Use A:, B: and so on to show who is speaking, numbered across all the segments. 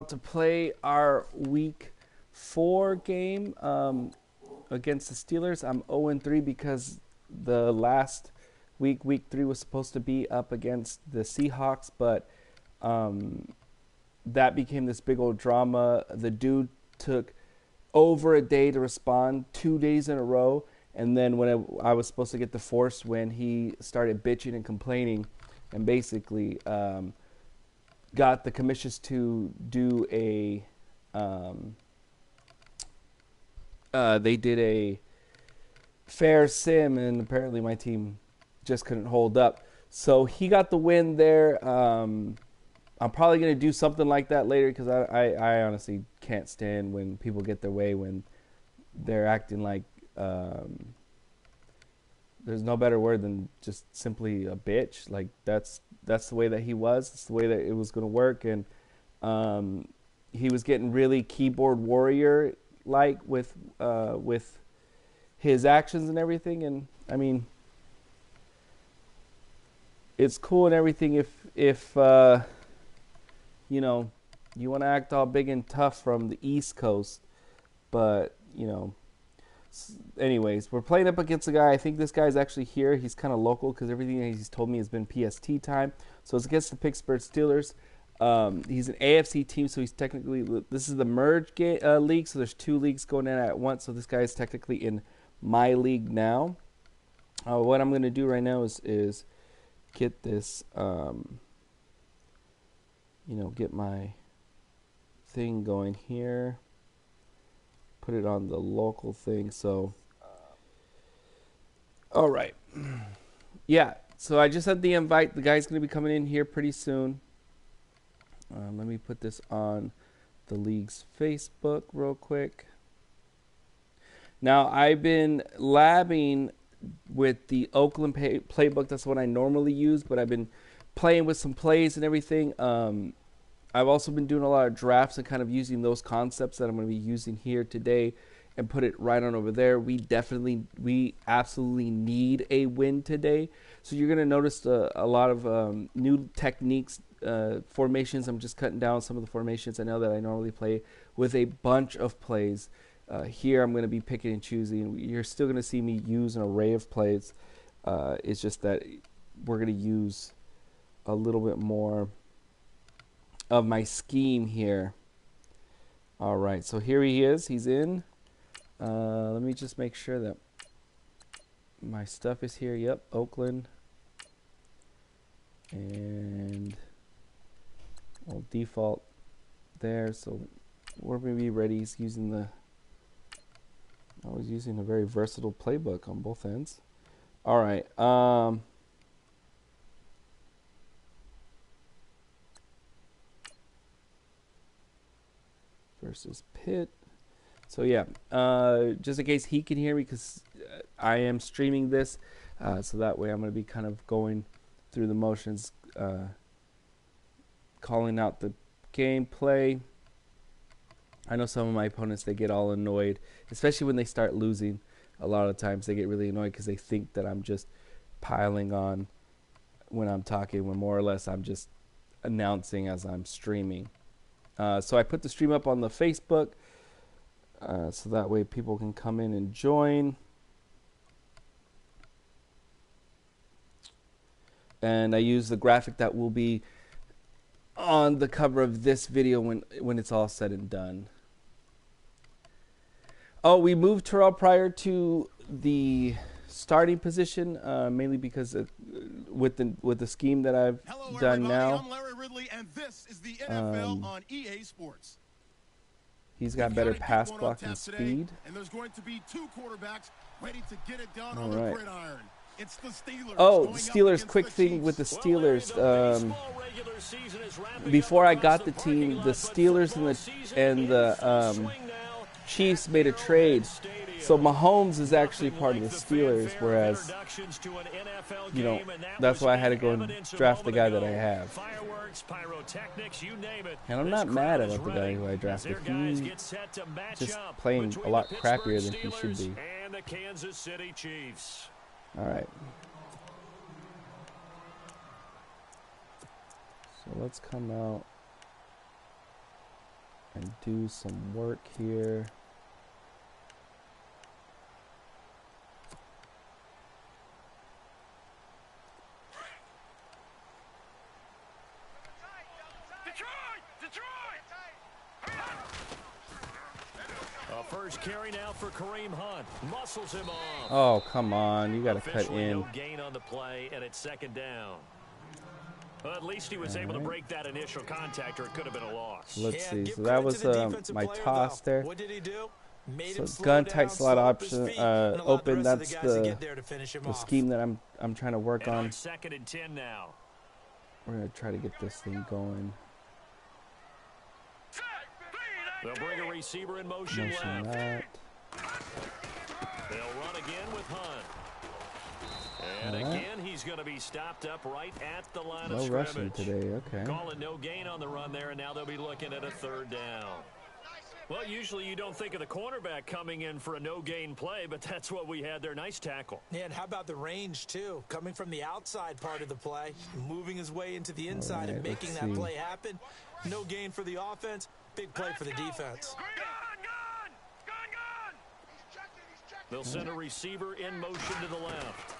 A: about to play our week 4 game against the Steelers. I'm 0-3 because the last week 3 was supposed to be up against the Seahawks, but that became this big old drama. The dude took over a day to respond, 2 days in a row, and then when I was supposed to get the forced win, he started bitching and complaining and basically got the commissions to do a they did a fair sim, and apparently my team just couldn't hold up. So he got the win there. I'm probably going to do something like that later because I honestly can't stand when people get their way, when they're acting like there's no better word than just simply a bitch. Like that's the way that he was. It's the way that it was going to work. And he was getting really keyboard warrior like with his actions and everything. And I mean, it's cool and everything if you know, you want to act all big and tough from the East Coast, but you know. Anyways, we're playing up against a guy. I think this guy's actually here. He's kind of local because everything he's told me has been PST time. So it's against the Pittsburgh Steelers. He's an AFC team, so he's technically, this is the Merge league, so there's 2 leagues going in at once. So this guy is technically in my league now. What I'm going to do right now is get this, you know, get my thing going here. Put it on the local thing. So all right, yeah, so I just had the invite. The guy's going to be coming in here pretty soon. Let me put this on the league's Facebook real quick. Now, I've been labbing with the Oakland playbook. That's what I normally use, but I've been playing with some plays and everything. I've also been doing a lot of drafts and kind of using those concepts that I'm going to be using here today and put it right on over there. We absolutely need a win today. So you're going to notice a lot of new techniques, formations. I'm just cutting down some of the formations I know that I normally play with a bunch of plays. Here I'm going to be picking and choosing. You're still going to see me use an array of plays. It's just that we're going to use a little bit more of my scheme here. All right, so here he is. He's in. Let me just make sure that my stuff is here. Yep, Oakland. And I'll default there. So we're going to be ready. He's using I was using a very versatile playbook on both ends. All right. Versus Pitt. So yeah, just in case he can hear me, because I am streaming this, so that way I'm going to be kind of going through the motions, calling out the gameplay. I know some of my opponents, they get all annoyed, especially when they start losing. A lot of times they get really annoyed because they think that I'm just piling on when I'm talking, when more or less I'm just announcing as I'm streaming. So I put the stream up on the Facebook, so that way people can come in and join. And I use the graphic that will be on the cover of this video when it's all said and done. Oh, we moved Terrell Pryor to the starting position, mainly because with the scheme that I've done now.
B: I'm Larry Ridley, and this is the NFL on EA Sports.
A: He's got better pass blocking speed.
B: And there's going to be 2 quarterbacks ready to get it done on the gridiron. It's the Steelers.
A: Oh, the Steelers, quick thing with the Steelers. Before I got the team, the Steelers and the Chiefs made a trade. So Mahomes is actually part of the Steelers, whereas, you know, that's why I had to go and draft the guy that I have. And I'm not mad about the guy who I drafted. He's just playing a lot crappier than he should be. All right. So let's come out. and do some work here.
C: First carry now for Kareem Hunt. Muscles him off.
A: Oh, come on. You got to cut in.
C: No gain on the play, and it's second down. Well, at least he was able to break that initial contact, or it could have been a loss.
A: Let's see. So that was my toss there.
D: What did he do?
A: So gun tight slot option open. That's the scheme that I'm trying to work on.
C: Second and 10 now.
A: We're gonna try to get this thing going.
C: They'll bring a receiver in motion left.
A: That.
C: They'll run again with Hunt. And again, he's going to be stopped up right at the line of scrimmage.
A: No rushing today, okay.
C: Calling no gain on the run there, and now they'll be looking at a third down. Well, usually you don't think of the cornerback coming in for a no-gain play, but that's what we had there. Nice tackle.
D: Yeah, and how about the range, too? Coming from the outside part of the play, moving his way into the inside and making that play happen. No gain for the offense, big play for the defense.
C: They'll send a receiver in motion to the left.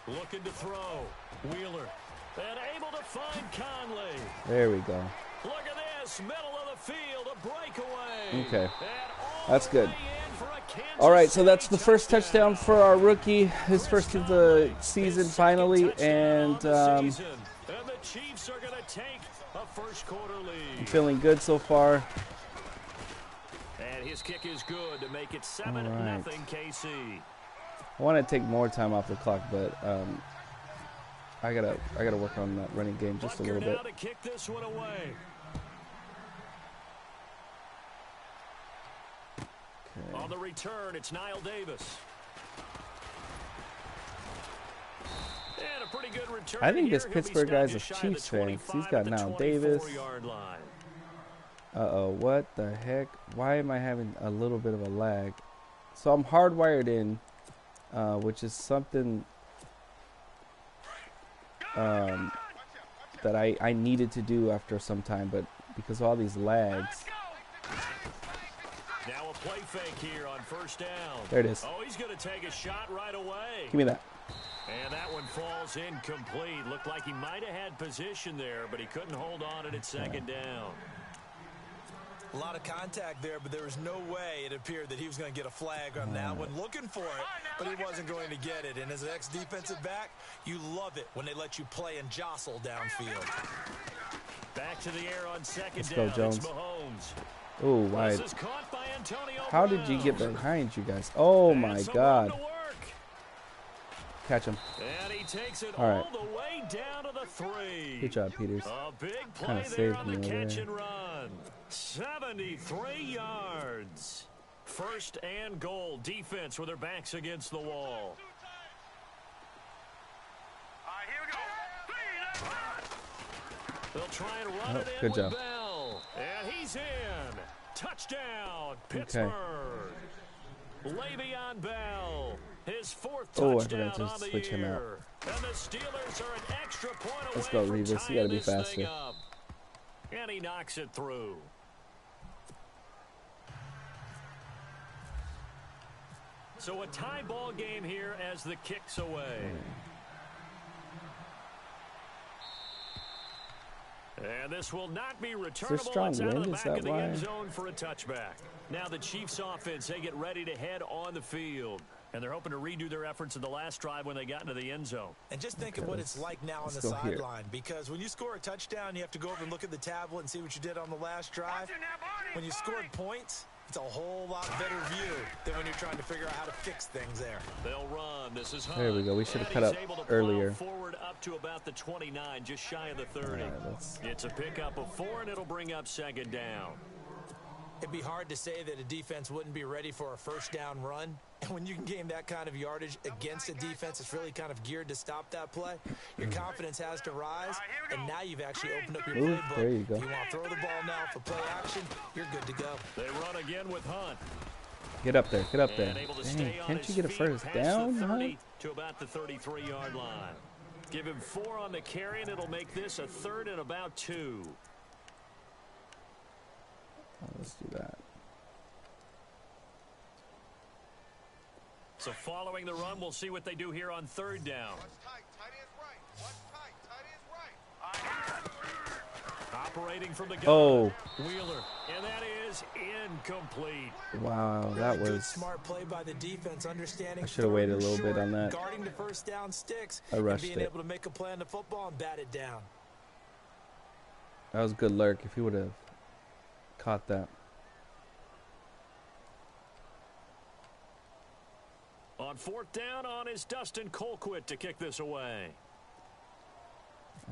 C: Looking to throw. Wheeler. And able to find Conley.
A: There we go.
C: Look at this. Middle of the field. A breakaway.
A: Okay. That's good. All right, so that's the first touchdown for our rookie. His first of the season finally. And
C: the Chiefs are going to take a first quarter lead.
A: I'm feeling good so far.
C: And his kick is good to make it 7-0 KC.
A: I want to take more time off the clock, but I gotta work on that running game just a little bit.
C: To kick this one away.
A: Okay.
C: On the return, it's Niall Davis. And a pretty good return.
A: I think this Pittsburgh guy's a Chiefs fan. He's got Niall Davis. Uh-oh, what the heck? Why am I having a little bit of a lag? So I'm hardwired in. Which is something that I needed to do after some time, but because of all these lags.
C: Now a play fake here on first down.
A: There it is.
C: Oh, he's going to take a shot right away.
A: Give me that.
C: And that one falls incomplete. Looked like he might have had position there, but he couldn't hold on at second down.
D: A lot of contact there, but there was no way it appeared that he was going to get a flag on that one. Looking for it, but he wasn't going to get it. And as an ex-defensive back, you love it when they let you play and jostle downfield.
C: Back to the air on second
A: Let's
C: down.
A: go, Jones.
C: It's Mahomes.
A: Oh, wide. How did you get behind you guys? Oh, my God. Catch him.
C: And he takes it
A: all
C: the way down to the 3.
A: Good job, Peters.
C: A big play
A: Kind of
C: there
A: saved
C: on
A: me
C: the
A: over
C: catch
A: there.
C: and run. 73 yards. First and goal. Defense with their backs against the wall. They'll try and run it in
A: good
C: with
A: job.
C: Bell. And he's in. Touchdown, Pittsburgh. Le'Veon Bell. His fourth touchdown on the year. And the Steelers are an extra point away.
A: Let's go, Revis. You got to be faster.
C: And he knocks it through. So a tie ball game here as the kick's away. And this will not be returnable.
A: Strong
C: It's out of the
A: wind?
C: back
A: Is that
C: of the
A: why?
C: end zone for a touchback. Now the Chiefs offense, they get ready to head on the field. And they're hoping to redo their efforts in the last drive when they got into the end zone.
D: And just think of what it's like now on the sideline. Because when you score a touchdown, you have to go over and look at the tablet and see what you did on the last drive. When you scored points, it's a whole lot better view than when you're trying to figure out how to fix things there.
C: They'll run. This is Hunt.
A: There we go. We should have cut up earlier.
C: Forward up to about the 29, just shy of the 30.
A: Right,
C: it's a pickup of 4, and it'll bring up second down.
D: It'd be hard to say that a defense wouldn't be ready for a first down run. And when you can gain that kind of yardage against a defense that's really kind of geared to stop that play, your confidence has to rise. And now you've actually opened up your playbook.
A: There you go.
D: If you want to throw the ball now for play action, you're good to go.
C: They run again with Hunt.
A: Get up there. Get up there. Dang, can't you get a first down, Hunt?
C: To about the 33-yard line. Give him 4 on the carry, and it'll make this a 3rd and about 2.
A: Let's do that.
C: So following the run, we'll see what they do here on third down. Operating from the gun.
A: Oh.
C: Wheeler, and that is incomplete.
A: Wow,
D: Really
A: that
D: good,
A: was
D: smart play by the defense, understanding.
A: I should have waited a little bit on that.
D: Guarding the first down sticks.
A: I rushed
D: and being
A: it.
D: able to make a play on the football and bat it down.
A: That was good lurk if he would have caught that.
C: On fourth down, on is Dustin Colquitt to kick this away.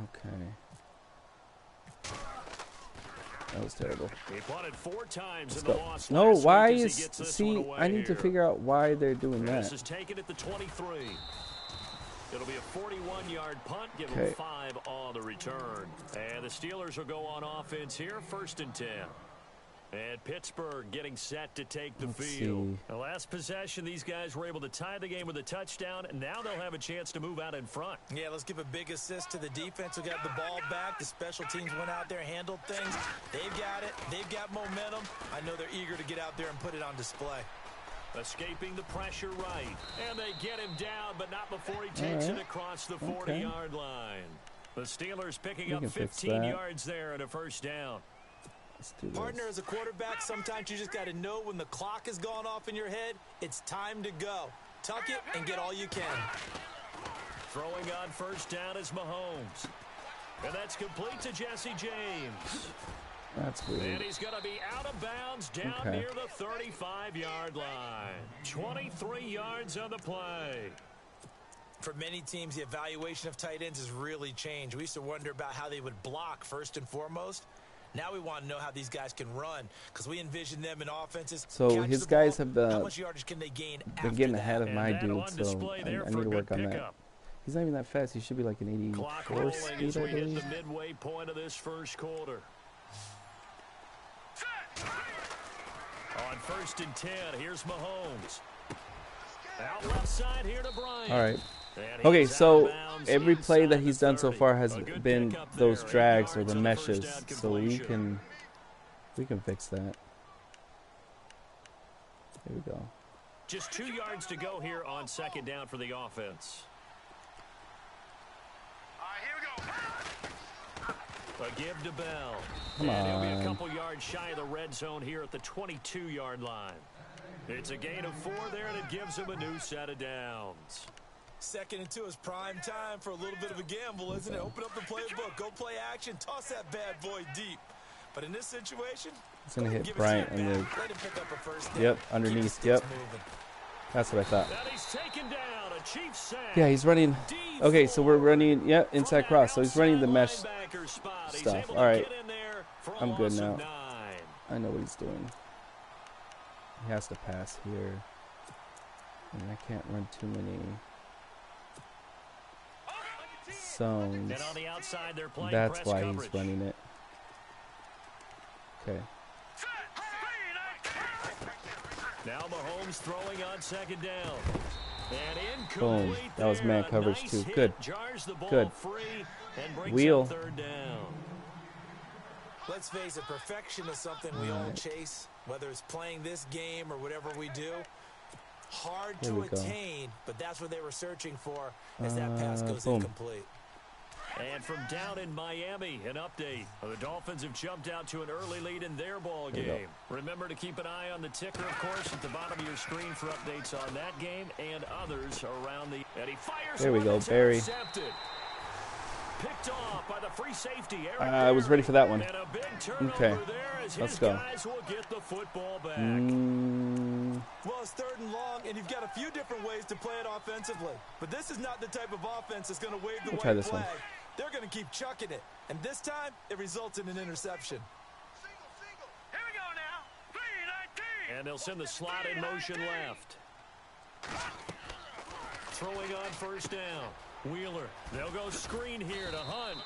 A: Okay. That was terrible.
C: He punted 4 times
A: Let's
C: in the
A: go.
C: loss.
A: No,
C: last
A: why
C: week as
A: is...
C: he gets this
A: See,
C: one away
A: I need to
C: here.
A: figure out why they're doing
C: This
A: that.
C: is taken at the 23. It'll be a 41-yard punt. Give
A: Okay.
C: them 5 on the return. And the Steelers will go on offense here, 1st and 10. And Pittsburgh getting set to take the field.
A: See.
C: The last possession, these guys were able to tie the game with a touchdown, and now they'll have a chance to move out in front.
D: Yeah, let's give a big assist to the defense who got the ball back. The special teams went out there, handled things. They've got it. They've got momentum. I know they're eager to get out there and put it on display.
C: Escaping the pressure right. And they get him down, but not before he takes it across the 40-yard line. The Steelers picking up 15 yards there and a first down.
A: Let's do this.
D: Partner, as a quarterback, sometimes you just got to know when the clock has gone off in your head, it's time to go. Tuck it and get all you can.
C: Throwing on first down is Mahomes. And that's complete to Jesse James.
A: That's weird.
C: And he's going to be out of bounds down near the 35-yard line. 23 yards on the play.
D: For many teams, the evaluation of tight ends has really changed. We used to wonder about how they would block first and foremost. Now we want to know how these guys can run because we envision them in offenses.
A: So his guys have
D: how much yardage can they gain
A: been getting ahead of my dude, so I need to work on that.
C: Pickup.
A: He's not even that fast. He should be like an
C: Clock
A: 84
C: rolling
A: speed,
C: as
A: I
C: we hit
A: believe.
C: the midway point of this first quarter. On 1st and 10, here's Mahomes. Out left side here to Bryant.
A: All right. Okay, so every play that he's done so far has been those drags or the meshes, so we can fix that. There we go.
C: Just 2 yards to go here on 2nd down for the offense. A give to Bell.
A: Come
C: and he'll be a
A: on.
C: couple yards shy of the red zone here at the 22-yard line. It's a gain of 4 there, and it gives him a new set of downs.
D: 2nd and 2 is prime time for a little bit of a gamble, isn't it? Open up the playbook, go play action, toss that bad boy deep. But in this situation,
A: He's going to hit
D: give it
A: Bryant
D: to
A: in
D: him
A: the...
D: back. Let him pick up a first down.
A: Yep,
D: Keep
A: underneath,
D: the sticks
A: yep.
D: moving.
A: That's what I thought.
C: And he's taken down, a Chiefs sack.
A: Yeah, he's running... Okay, so we're running... Yeah, inside cross, so he's running the mesh stuff. All right, I'm good now. I know what he's doing. He has to pass here. And I can't run too many zones.
C: And on the outside, they're playing
A: That's
C: press
A: why
C: coverage.
A: he's running it. Okay.
C: Now Mahomes throwing on 2nd down. And
A: Boom.
C: incomplete
A: That was man
C: there.
A: coverage
C: Nice
A: too.
C: hit.
A: Good.
C: Jars the ball
A: Good.
C: free and brings
A: Wheel.
C: up 3rd down.
D: Let's face it, perfection is something we all chase, whether it's playing this game or whatever we do. Hard
A: There
D: to
A: we go.
D: attain, but that's what they were searching for as that pass goes
A: boom.
D: incomplete.
C: And from down in Miami, an update. The Dolphins have jumped out to an early lead in their ball
A: There we go.
C: game. Remember to keep an eye on the ticker, of course, at the bottom of your screen for updates on that game and others around the... And he fires.
A: There we
C: one
A: go,
C: that's
A: Barry.
C: intercepted. Picked off by the free safety, Eric
A: I was ready for that one.
C: And a big turnover
A: Okay,
C: there as
A: let's
C: his
A: go.
C: guys will get the football back.
D: Well, it's 3rd and long, and you've got a few different ways to play it offensively. But this is not the type of offense that's going to wave the
A: We'll try
D: white
A: this one.
D: flag. They're going to keep chucking it. And this time, it results in an interception.
B: Here we go now. 3-19.
C: And they'll send the slot in motion left. Throwing on 1st down. Wheeler. They'll go screen here to Hunt.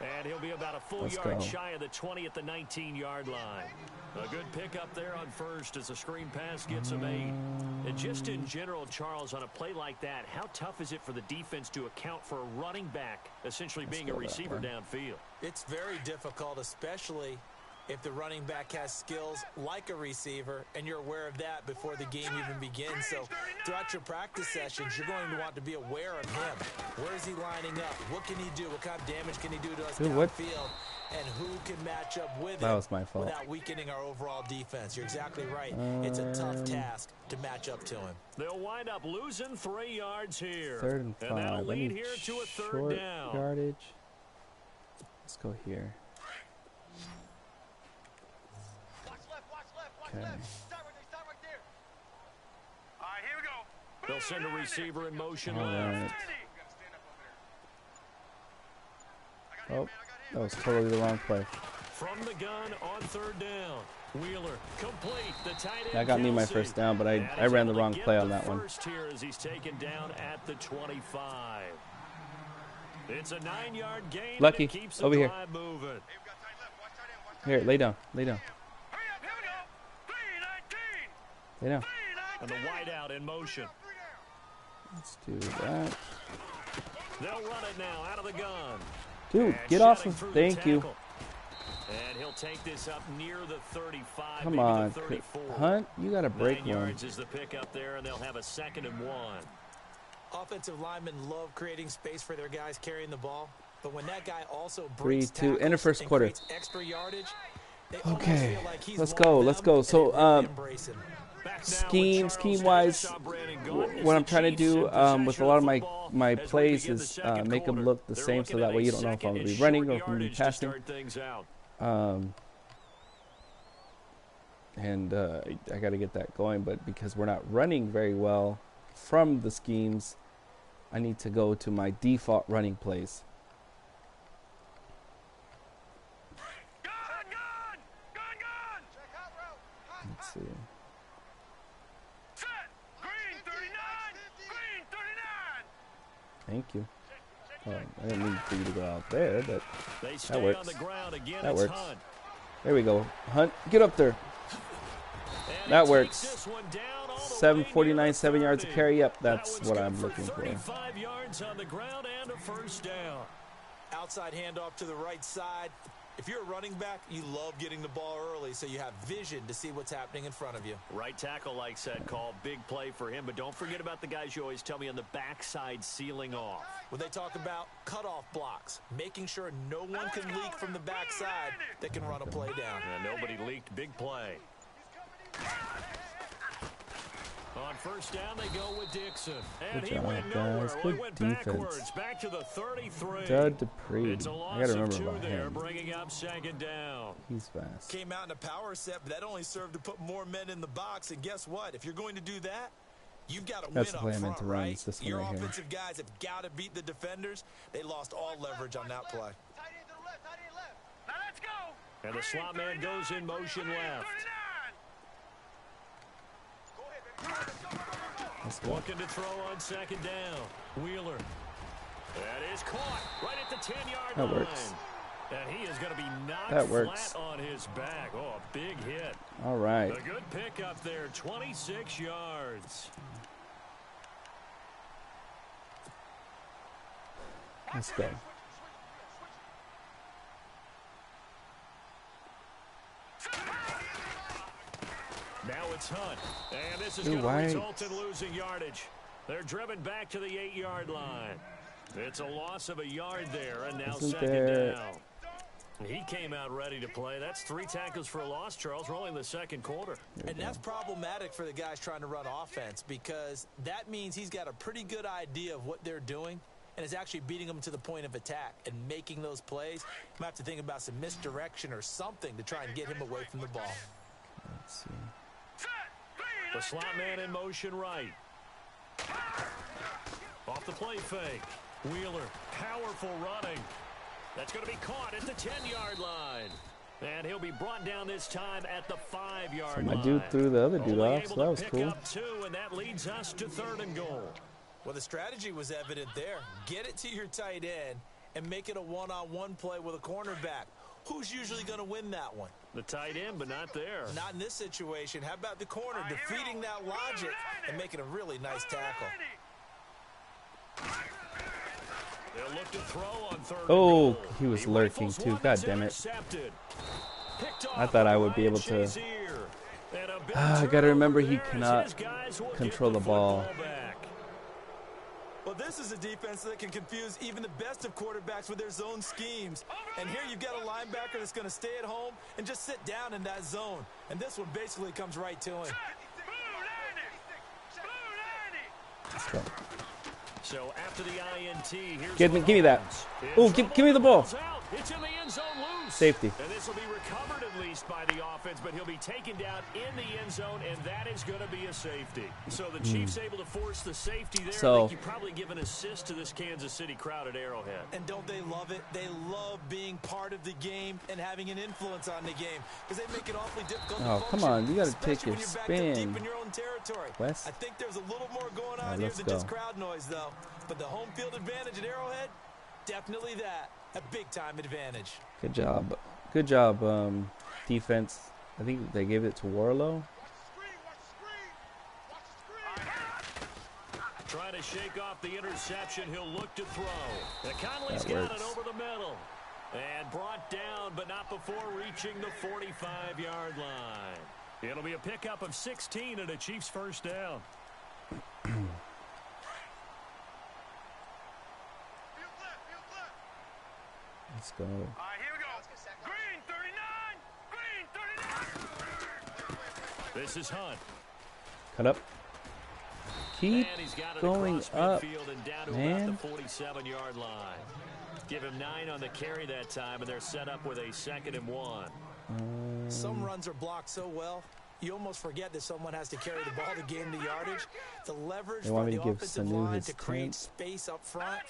C: And he'll be about a full
A: Let's
C: yard
A: go.
C: shy of the 20 at the 19-yard line. A good pickup there on 1st as the screen pass gets him 8. And just in general, Charles, on a play like that, how tough is it for the defense to account for a running back essentially being a
A: go that
C: receiver
A: way.
C: downfield?
D: It's very difficult, especially if the running back has skills like a receiver, and you're aware of that before the game even begins. So throughout your practice sessions, you're going to want to be aware of him. Where is he lining up? What can he do? What kind of damage can he do to us downfield? And who can match up with him without weakening our overall defense? You're exactly right. It's a tough task to match up to him.
C: They'll wind up losing 3 yards here.
A: 3rd and 5.
C: And that'll lead here to a 3rd down.
A: Yardage. Let's go here. Okay.
B: All right, here we go.
C: They'll send a receiver in motion
A: All
C: left.
A: right. Oh, that was totally the wrong play.
C: From the gun on 3rd down. Wheeler complete. The tight end
A: That got me my first down, but I ran the wrong play on that one.
C: First here as he's taken down at the 25. It's a 9-yard gain.
A: Lucky.
C: Keeps the
A: Over here.
C: drive moving.
A: Here, lay down. Lay down. Lay down.
C: And the wideout in motion.
A: Let's do that.
C: They'll run it now out of the gun.
A: Dude,
C: And
A: get off
C: shedding
A: of.
C: through the
A: Thank you.
C: tackle. And he'll take this up near the 35,
A: Come
C: maybe
A: on.
C: the 34.
A: Hunt, you got to
C: 9
A: break one.
C: yards is the pick up there, and they'll have a 2nd and 1.
D: Offensive linemen love creating space for their guys carrying the ball, but when that guy also
A: 3,
D: breaks
A: 2, in the first
D: and
A: quarter.
D: creates extra yardage, they almost
A: Okay,
D: feel like he's
A: let's
D: one
A: go.
D: of
A: Let's
D: them,
A: go.
D: and
A: So,
D: they really embrace him.
A: scheme-wise, what I'm trying to do with a lot of my plays is make them look the same, so that way you don't know if I'm going to be running or if I'm going to be passing. And I got to get that going, but because we're not running very well from the schemes, I need to go to my default running plays. Let's see. Thank you. I didn't mean for you to go out there, but that works. That works. There we go. Hunt, get up there. That works. 749, 7 yards of carry. Yep, that's what I'm looking for.
C: 35 yards on the ground and a first down.
D: Outside handoff to the right side. If you're a running back, you love getting the ball early so you have vision to see what's happening in front of you.
C: Right tackle likes that call. Big play for him, but don't forget about the guys you always tell me on the backside sealing off.
D: When they talk about cutoff blocks, making sure no one can leak from the backside that can run a play down.
C: Nobody leaked. Big play. On first down, they go with Dixon. And he went nowhere.
A: Guys.
C: He
A: Good
C: went
A: defense.
C: backwards, back to the 33.
A: Judd Dupree.
C: It's a
A: I
C: loss
A: got to
C: of
A: remember
C: 2
A: about
C: there,
A: him.
C: bringing up 2nd down.
A: He's fast.
D: Came out in a power set, but that only served to put more men in the box. And guess what? If you're going to do that, you've got to win
A: That's the
D: up
A: play I meant
D: front,
A: to run.
D: right?
A: It's this one
D: Your
A: right here.
D: offensive guys have got to beat the defenders. They lost all leverage on that play.
B: Now let's go.
C: And the slot man goes in motion left.
A: Let's go.
C: Looking to throw on 2nd down. Wheeler. That is caught right at the 10-yard line.
A: That works.
C: And he is going to be knocked
A: That works.
C: flat on his back. Oh, a big hit.
A: All right.
C: A good pickup there, 26 yards.
A: Let's go.
C: Now it's Hunt. And this is going to result in losing yardage. They're driven back to the 8-yard line. It's a loss of a yard there, and now 2nd down. He came out ready to play. That's 3 tackles for a loss, Charles. We're only in the 2nd quarter.
D: And that's problematic for the guys trying to run offense because that means he's got a pretty good idea of what they're doing and is actually beating them to the point of attack and making those plays. You might have to think about some misdirection or something to try and get him away from the ball.
A: Let's see.
C: The slot man in motion right. Off the play fake. Wheeler, powerful running. That's going to be caught at the 10-yard line. And he'll be brought down this time at the 5-yard line.
A: My dude threw the other dude off, so that was cool.
C: Up 2, and that leads us to 3rd and goal.
D: Well, the strategy was evident there. Get it to your tight end and make it a one-on-one play with a cornerback. Who's usually going to win that one?
C: The tight end, but not there.
D: Not in this situation. How about the corner defeating that logic and making a really nice tackle?
C: They'll look to throw on 3rd and
A: Oh,
C: goal.
A: he was lurking too. God damn it. I thought I would be able to. I got to remember he cannot control the ball.
D: Well, this is a defense that can confuse even the best of quarterbacks with their zone schemes. And here you've got a linebacker that's going to stay at home and just sit down in that zone. And this one basically comes right to him.
A: Let's go.
C: So after the INT,
A: give me that. Oh, give me the ball.
C: It's in the end zone loose.
A: Safety.
C: And this will be recovered at least by the offense, but he'll be taken down in the end zone, and that is going to be a safety. So the Chiefs able to force the safety there.
A: So,
C: I think you probably give an assist to this Kansas City crowd at Arrowhead.
D: And don't they love it? They love being part of the game and having an influence on the game because they make it awfully difficult to function,
A: come on. You got to take your
D: when you're
A: spin.
D: deep in your own territory.
A: West.
D: I think there's a little more going on here than just crowd noise, though. But the home field advantage at Arrowhead, definitely that. A big-time advantage.
A: Good job, defense. I think they gave it to Warlow.
C: Trying to shake off the interception. He'll look to throw. And Conley's got it over the middle. And brought down, but not before reaching the 45-yard line. It'll be a pickup of 16 and a Chiefs first down.
A: Let's go.
B: All right, here we go. Green 39. Green 39.
C: This is Hunt.
A: Cut up. Keep going up,
C: and down to
A: man.
C: about the 47-yard line. Give him 9 on the carry that time, and they're set up with a 2nd and 1.
D: Some runs are blocked so well, you almost forget that someone has to carry the ball to gain the yardage. The leverage from the offensive line to create space up front,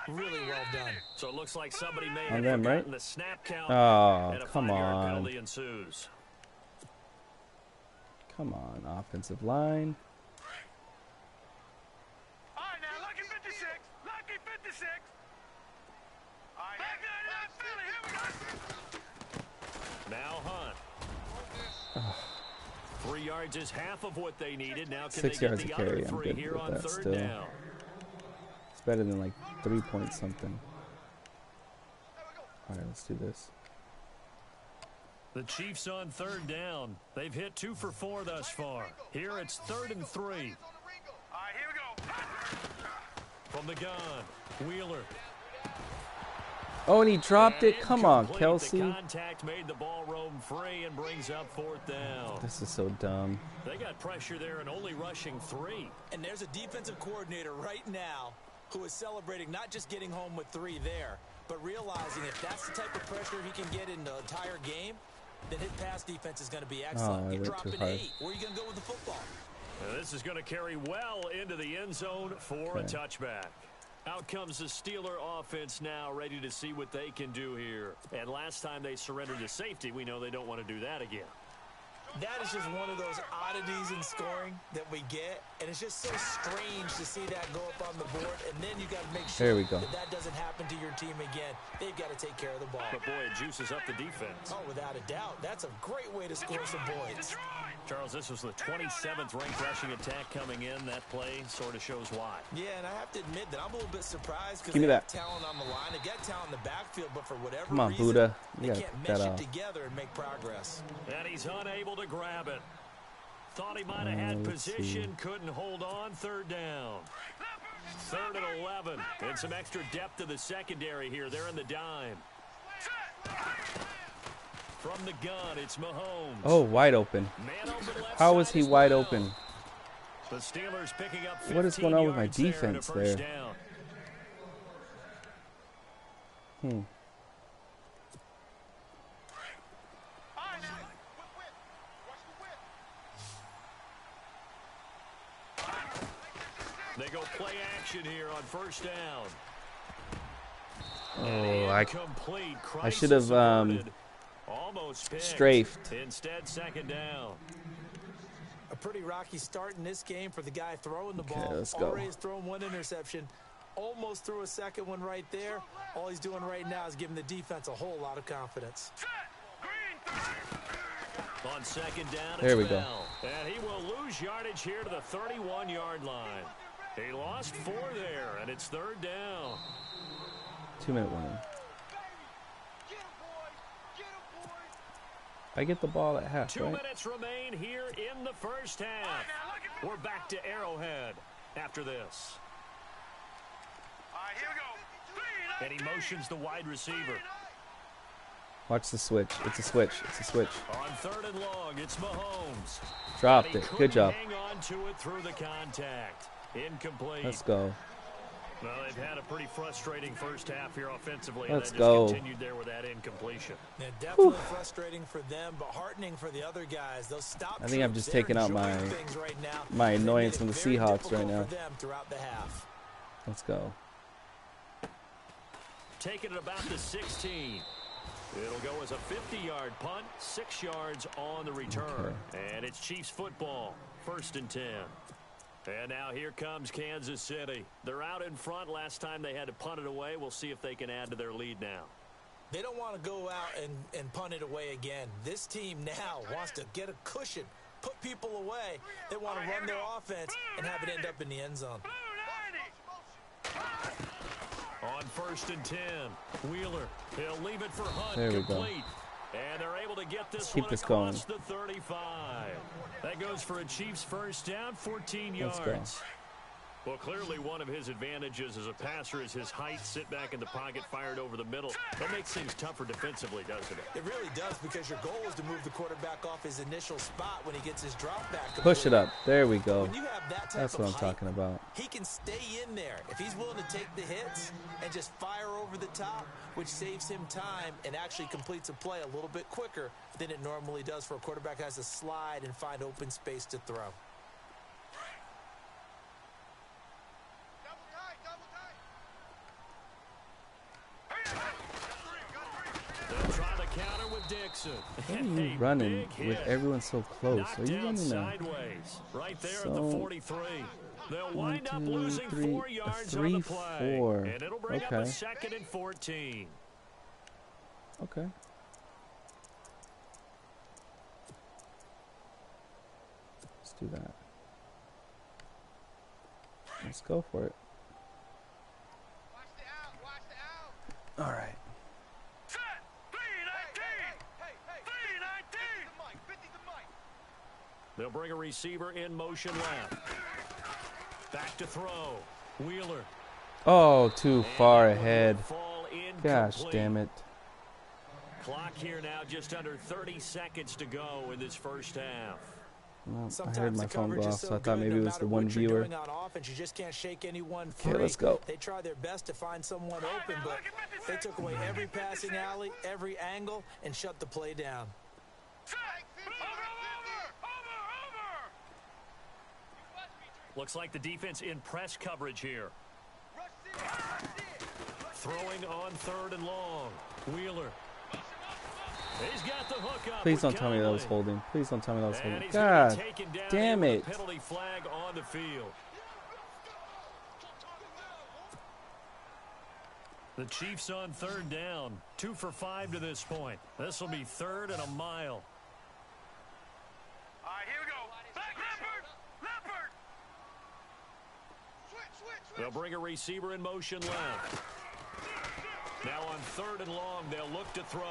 D: really well done.
C: So it looks like somebody may
A: on
C: have
A: them,
C: forgotten
A: right?
C: the snap count.
A: Oh,
C: and a
A: come
C: 5-yard
A: on.
C: penalty ensues.
A: Come on, offensive line.
B: All right, now, lucky 56. Lucky 56. All right, back 99, Philly. Here we go.
C: Now Hunt. 3 yards is half of what they needed. Now can
A: 6
C: they
A: yards
C: get
A: of
C: the
A: carry.
C: other
A: I'm
C: 3
A: good
C: here
A: with
C: on
A: that
C: 3rd
A: still.
C: down?
A: It's better than like 3 point something. All right, let's do this.
C: The Chiefs on 3rd down. They've hit 2 for 4 thus far. Here it's 3rd and 3.
B: All right, here we go.
C: From the gun, Wheeler.
A: Oh, and he dropped
C: And
A: it. Come on,
C: incomplete.
A: Kelsey.
C: The contact made the ball roam free and brings up 4th down.
A: This is so dumb.
C: They got pressure there and only rushing 3.
D: And there's a defensive coordinator right now who is celebrating not just getting home with 3 there, but realizing if that's the type of pressure he can get in the entire game, then his pass defense is going to be excellent. You're dropping 8. Where are you going to go with the football?
C: Now this is going to carry well into the end zone for a touchback. Out comes the Steeler offense now, ready to see what they can do here. And last time they surrendered to safety, we know they don't want to do that again.
D: That is just one of those oddities in scoring that we get, and it's just so strange to see that go up on the board, and then you got to make sure that doesn't happen to your team again. They've got to take care of the ball.
C: But boy, it juices up the defense.
D: Oh, without a doubt. That's a great way to score some points.
C: Charles, this was the 27th ranked rushing attack coming in. That play sort of shows why.
D: Yeah, and I have to admit that I'm a little bit surprised because
A: they
D: got talent on the line. They got talent in the backfield, but for whatever reason,
A: Buddha.
D: They can't mesh it together and make progress.
C: And he's unable to grab it. Thought he might have had position, couldn't hold on. 3rd down. 3rd and 11. And some extra depth to the secondary here. They're in the dime. From the gun, it's Mahomes.
A: Oh, wide open. How is he wide open?
C: The Steelers picking up
A: 15 What is going on with my defense there?
C: They go play action here on 1st down.
A: Oh, I should have strafed.
C: Instead, 2nd down.
D: A pretty rocky start in this game for the guy throwing the ball.
A: Let's go.
D: Already has thrown 1 interception. Almost threw a 2nd one right there. All he's doing right now is giving the defense a whole lot of confidence.
C: On 2nd down,
A: there we go.
C: And he will lose yardage here to the 31-yard line. He lost 4 there, and it's 3rd down.
A: 2-minute warning. I get the ball at half,
C: 2
A: right?
C: minutes remain here in the first half. We're back to Arrowhead after this.
B: Here we go.
C: And he motions the wide receiver.
A: Watch the switch. It's a switch. It's a switch.
C: On 3rd and long, it's Mahomes.
A: Dropped it. Good job.
C: Hang on to it through the contact. Incomplete.
A: Let's go.
C: Well, they've had a pretty frustrating first half here offensively.
A: Let's
C: and
A: go.
C: Just continued there with that incompletion.
D: Yeah, definitely frustrating for them, but heartening for the other guys. They'll stop.
A: I think I'm just taking out my annoyance from the Seahawks right now.
D: For them throughout the half.
A: Let's go.
C: Taking it about the 16. It'll go as a 50-yard punt, 6 yards on the return. Okay. And it's Chiefs football, 1st and 10. And now here comes Kansas City. They're out in front. Last time they had to punt it away. We'll see if they can add to their lead now.
D: They don't want to go out and punt it away again. This team now wants to get a cushion, put people away. They want to run their offense and have it end up in the end zone.
C: On 1st and 10, Wheeler. He'll leave it for Hunt.
A: There we
C: complete.
A: Go.
C: And they're able to get this
A: Keep
C: one
A: this
C: across
A: going.
C: the 35. That goes for a Chiefs first down, 14 yards.
A: Let's go.
C: Well, clearly one of his advantages as a passer is his height. Sit back in the pocket, fired over the middle. That makes things tougher defensively, doesn't it?
D: It really does, because your goal is to move the quarterback off his initial spot when he gets his drop back.
A: Push it up. There we go.
D: When you have that type
A: That's
D: of
A: what I'm
D: height,
A: talking about.
D: he can stay in there. If he's willing to take the hits and just fire over the top, which saves him time and actually completes a play a little bit quicker than it normally does for a quarterback who has to slide and find open space to throw.
C: They'll try the counter with Dixon.
A: What are you running with everyone so close? Are you running
C: sideways? Right there
A: so
C: at the 43. They'll wind up losing 4 yards on the play.
A: 3-4.
C: And it'll bring up a 2nd and 14.
A: Okay. Let's do that. Let's go for it. All right.
C: They'll bring a receiver in motion left. Back to throw. Wheeler.
A: Oh, too far ahead. Gosh, damn it.
C: Clock here now, just under 30 seconds to go in this first half.
A: Well, I heard my phone go off, so I thought maybe it was the one viewer.
D: Offense, you just can't shake anyone
A: Okay,
D: free.
A: let's go.
D: They try their best to find someone open, but they took away every passing alley, every angle, and shut the play down.
C: Looks like the defense in press coverage here. Throwing on 3rd and long. Wheeler. He's got the hook up.
A: Please don't tell me that was holding. Please don't tell me that was holding. God damn it.
C: Penalty flag on the field. The Chiefs on 3rd down. 2 for 5 to this point. This will be 3rd and a mile.
B: All right, here we go. Back, Leopard! Switch.
C: They'll bring a receiver in motion left. Now on 3rd and long, they'll look to throw.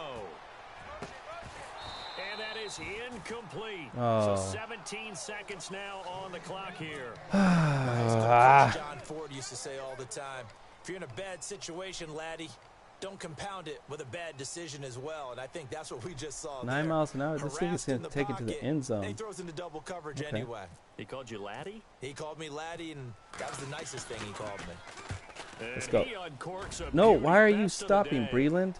C: And that is incomplete.
A: Oh.
C: So 17 seconds now on the clock here.
D: John Ford used to say all the time, if you're in a bad situation, laddie, don't compound it with a bad decision as well. And I think that's what we just saw
A: 9 miles an hour. This thing is going to take it to the end zone.
D: And he throws into double coverage anyway.
C: He called you laddie?
D: He called me laddie, and that was the nicest thing he called me.
A: Let's go. No, why are you stopping, Breland?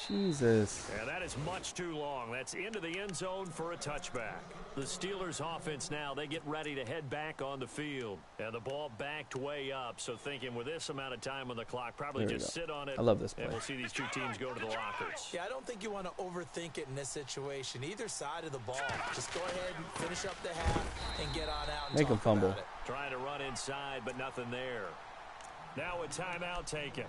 A: Jesus.
C: Yeah, that is much too long. That's into the end zone for a touchback. The Steelers offense now, they get ready to head back on the field. And the ball backed way up. So thinking with this amount of time on the clock, probably just sit on it.
A: I love this play.
C: And we'll see these two teams go to the lockers.
D: Yeah, I don't think you want to overthink it in this situation. Either side of the ball. Just go ahead and finish up the half and get on out and
A: make him fumble.
C: Trying to run inside, but nothing there. Now a timeout taken.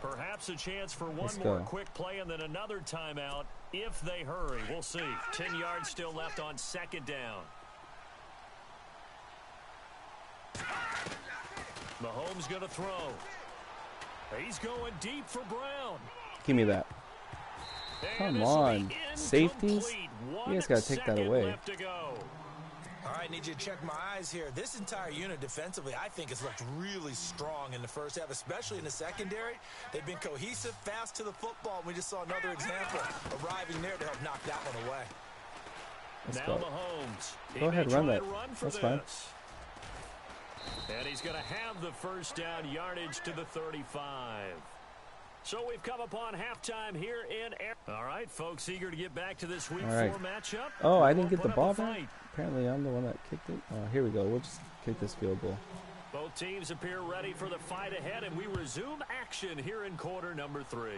C: Perhaps a chance for one more quick play and then another timeout if they hurry. We'll see. 10 yards still left on 2nd down. Mahomes going to throw. He's going deep for Brown.
A: Give me that. Come on. Safeties? You guys got to take that away.
D: All right, need you to check my eyes here. This entire unit defensively, I think, has looked really strong in the first half, especially in the secondary. They've been cohesive, fast to the football. We just saw another example arriving there to help knock that one away.
A: Let's
C: now
A: go.
C: Mahomes.
A: Go ahead, run that. That's fine.
C: And he's going to have the first down, yardage to the 35. So we've come upon halftime here in air. All right, folks, eager to get back to this week 4 matchup.
A: Oh, I didn't get the ball back? Apparently I'm the one that kicked it. Oh, here we go. We'll just kick this field goal.
C: Both teams appear ready for the fight ahead, and we resume action here in quarter number 3.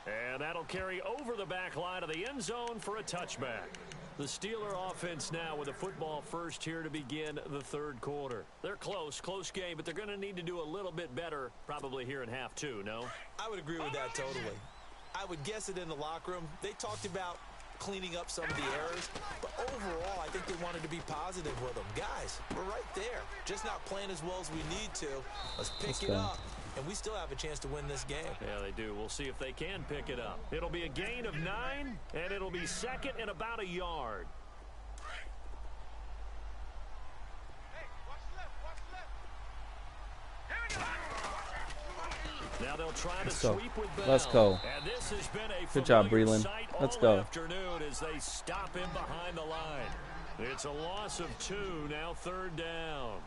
C: And that'll carry over the back line of the end zone for a touchback. The Steeler offense now with a football first here to begin the third quarter. They're close game, but they're going to need to do a little bit better probably here in half 2, no?
D: I would agree with that totally. I would guess it in the locker room. They talked about cleaning up some of the errors, but overall, I think they wanted to be positive with them. Guys, we're right there. Just not playing as well as we need to. Let's pick it up, and we still have a chance to win this game.
C: Yeah, they do. We'll see if they can pick it up. It'll be a gain of 9, and it'll be second and about a yard. Now they'll try to sweep with Bell.
A: Let's go.
C: And this has been a
A: good job, Breland. Let's go.
C: Afternoon as they stop him behind the line. It's a loss of 2, now third down.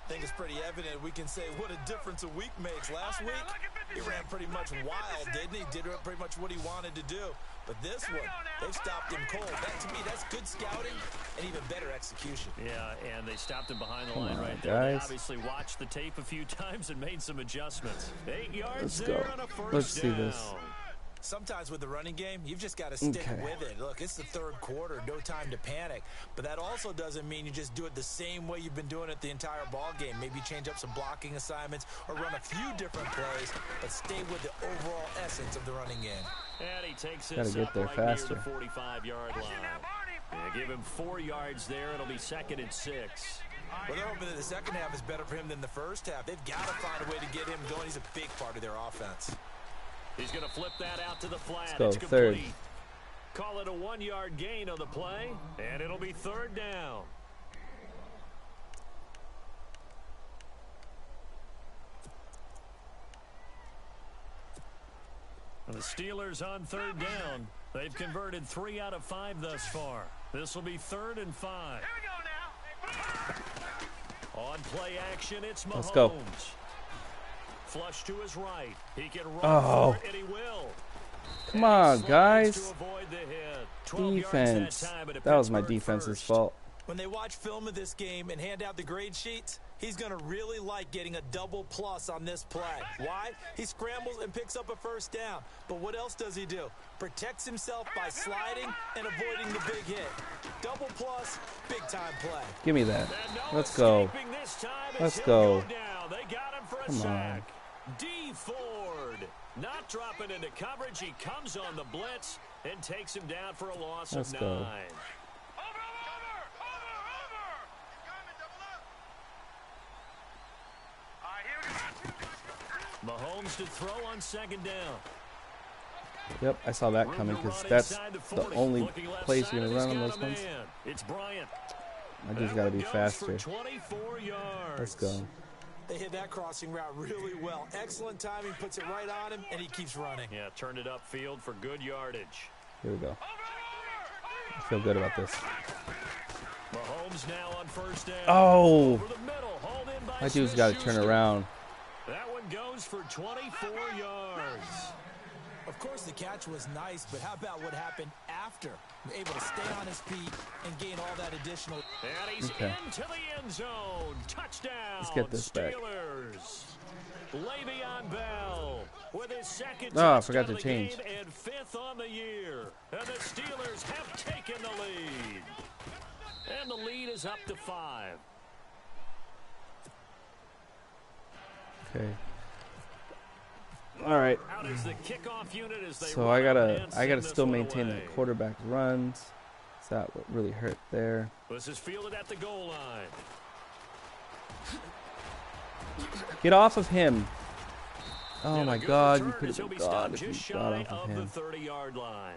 D: I think it's pretty evident we can say what a difference a week makes. Last week, he ran pretty much wild, didn't he? Did pretty much what he wanted to do. But this one, they've stopped him cold. That, to me, that's good scouting and even better execution.
C: Yeah, and they stopped him behind the line right there. They obviously watched the tape a few times and made some adjustments. 8 yards there on a first down.
A: Let's see this.
D: Sometimes with the running game, you've just got to stick with it. Look, it's the third quarter, no time to panic. But that also doesn't mean you just do it the same way you've been doing it the entire ball game. Maybe change up some blocking assignments or run a few different plays, but stay with the overall essence of the running game.
C: And he takes this up right near the 45-yard line. Yeah, give him 4 yards there. It'll be second and 6.
D: Well, they're hoping that the second half is better for him than the first half. They've got to find a way to get him going. He's a big part of their offense.
C: He's going to flip that out to the flat.
A: Let's go, third.
C: Call it a 1-yard gain on the play, and it'll be third down. And the Steelers on third down. They've converted 3 out of 5 thus far. This will be 3rd and 5. Here we go now. On play action, it's Mahomes.
A: Let's go.
C: Flush to his right. He can run
A: for
C: it, and he will.
A: Come on, guys. Defense. That was my defense's fault.
D: When they watch film of this game and hand out the grade sheets, he's going to really like getting a double plus on this play. Why? He scrambles and picks up a first down. But what else does he do? Protects himself by sliding and avoiding the big hit. Double plus, big time play.
A: Give me that. Let's go. Let's go.
C: They got him for a
A: Come
C: sack. D. Ford not dropping into coverage. He comes on the blitz and takes him down for a loss of 9.
B: Over.
C: Mahomes to throw on second down.
A: Yep, I saw that coming because that's the only place you're going to run on those ones.
C: It's Bryant.
A: I just got to be faster.
C: 24 yards.
A: Let's go.
D: They hit that crossing route really well. Excellent timing, puts it right on him, and he keeps running.
C: Yeah, turned it upfield for good yardage.
A: Here we go. I feel good about this.
C: Mahomes now on first down.
A: Oh!
C: Over the middle, hauled in by
A: My dude's got to turn around.
C: That one goes for 24 yards.
D: Of course, the catch was nice, but how about what happened after? Able to stay on his feet and gain all that additional.
C: And he's into the end zone. Touchdown.
A: Let's get this back.
C: Steelers. Le'Veon Bell with his second
A: I forgot to change.
C: And 5th on the year. And the Steelers have taken the lead. And the lead is up to 5.
A: Okay. All right.
C: Out is the kickoff unit as they
A: So I gotta still maintain that quarterback runs. So that what really hurt there.
C: This is fielded at the goal line.
A: Get off of him. Oh my God, you could have been gone if you got off of him.
C: The 30-yard line.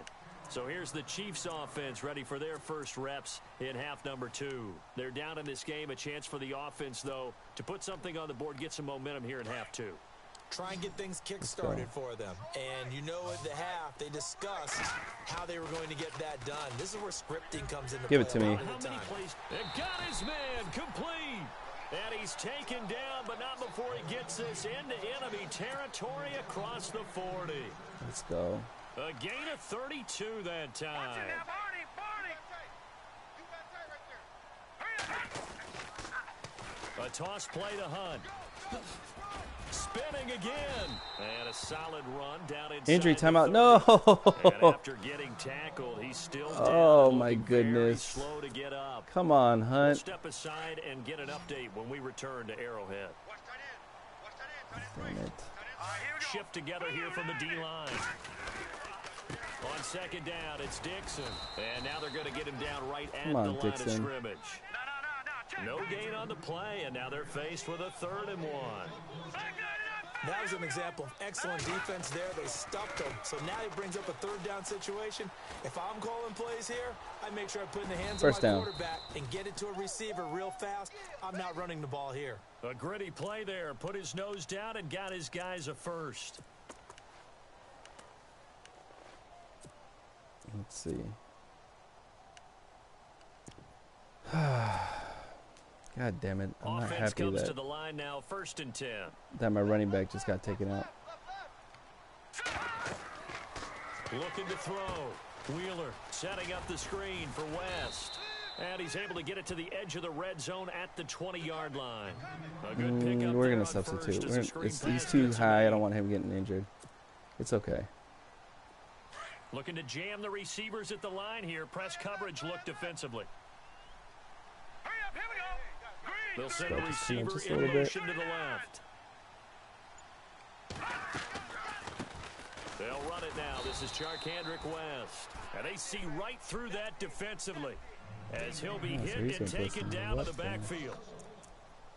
C: So here's the Chiefs offense ready for their first reps in half number 2. They're down in this game. A chance for the offense, though, to put something on the board, get some momentum here in half 2.
D: Try and get things kick-started for them. And you know at the half, they discussed how they were going to get that done. This is where scripting comes into play.
A: Give it to me.
C: How many plays? And got his man complete. And he's taken down, but not before he gets this into enemy territory across the 40.
A: Let's go.
C: A gain of 32 that time. A toss play to Hunt. Spinning again. And a solid run down inside.
A: Injury timeout. No.
C: And after getting tackled, he's still down.
A: Oh my goodness.
C: Slow to get up.
A: Come on, Hunt.
C: We'll step aside and get an update when we return to Arrowhead.
A: Damn it.
C: Shift together here from the D-line. On second down, it's Dixon. And now they're going to get him down right at the line of scrimmage. No gain on the play, and now they're faced with a 3rd and 1.
D: That was an example of excellent defense there. They stuffed them. So now it brings up a 3rd down situation. If I'm calling plays here, I make sure I put in the hands of my quarterback and get it to a receiver real fast. I'm not running the ball here.
C: A gritty play there. Put his nose down and got his guys a first.
A: Let's see. God damn it. I'm not happy
C: comes to the line now, 1st and 10.
A: That my running back just got taken out.
C: Looking to throw. Wheeler setting up the screen for West. And he's able to get it to the edge of the red zone at the 20-yard line. A good pickup.
A: We're going to substitute. He's too high. I don't want him getting injured. It's okay.
C: Looking to jam the receivers at the line here. Press coverage look defensively. They'll send a receiver in motion to the left. They'll run it now. This is Charkandrick West. And they see right through that defensively as he'll be hit and taken down to the backfield.